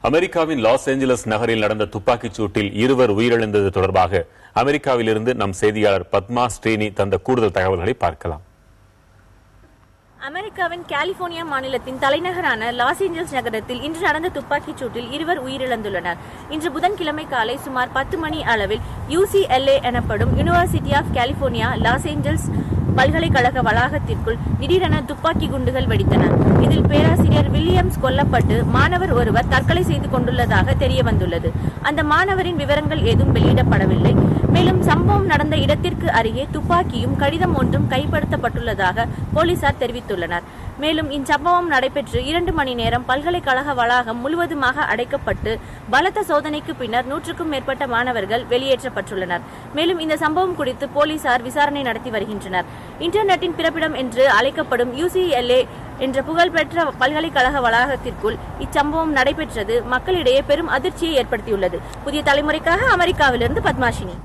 அமெரிக்காவின் Los Angeles நகரில் நடந்த துப்பாக்கிச் சூட்டில் 2 உயிரிழந்தது தொடர்பாக அமெரிக்காவிலிருந்து நம் செய்தியாளர் பத்மா ஸ்ரீனி தந்த கூடுதல் தகவல்களை பார்க்கலாம். அமெரிக்காவின் கலிபோர்னியா மாநிலத்தின் தலைநகரான லாஸ் ஏஞ்சல்ஸ் நகரத்தில் இன்று நடந்த துப்பாக்கிச் சூட்டில் 2 உயிரிழந்துள்ளனர். இன்று புதன்கிழமை காலை சுமார் 10 மணி அளவில் UCLA எனப்படும் university of California Los Angeles பல்கலைக்கழக வளாகத்திற்குள் திடீரென துப்பாக்கி குண்டுகள் வெடித்தன. இதில் பேராசிரியர் வில்லியம்ஸ் கொல்லப்பட்டு மாணவர் ஒருவர் தற்கொலை செய்து கொண்டுள்ளதாக தெரிய வந்துள்ளது. அந்த மாணவரின் விவரங்கள் ஏதும் வெளியிடப்படவில்லை. மேலும் சம்பவம் நடந்த இடத்திற்கு அருகே துப்பாக்கியும் கடிதம் ஒன்றும் கைப்படுத்தப்பட்டுள்ளதாக போலீசார் தெரிவித்துள்ளனர். மேலும் இச்சம்பவம் நடைபெற்று 2 மணி நேரம் பல்கலைக்கழக வளாகம் முழுவதுமாக அடைக்கப்பட்டு பலத்த சோதனைக்கு பின்னர் 100க்கும் மேற்பட்ட மாணவர்கள் வெளியேற்றப்பட்டுள்ளனர். மேலும் இந்த சம்பவம் குறித்து போலீசார் விசாரணை நடத்தி வருகின்றனர். இன்டர்நெட்டின் பிறப்பிடம் என்று அழைக்கப்படும் UCLA என்ற புகழ்பெற்ற பல்கலைக்கழக வளாகத்திற்குள் இச்சம்பவம் நடைபெற்றது மக்களிடையே பெரும் அதிர்ச்சியை ஏற்படுத்தியுள்ளது. புதிய தலைமுறைக்காக அமெரிக்காவிலிருந்து பத்மாஷினி.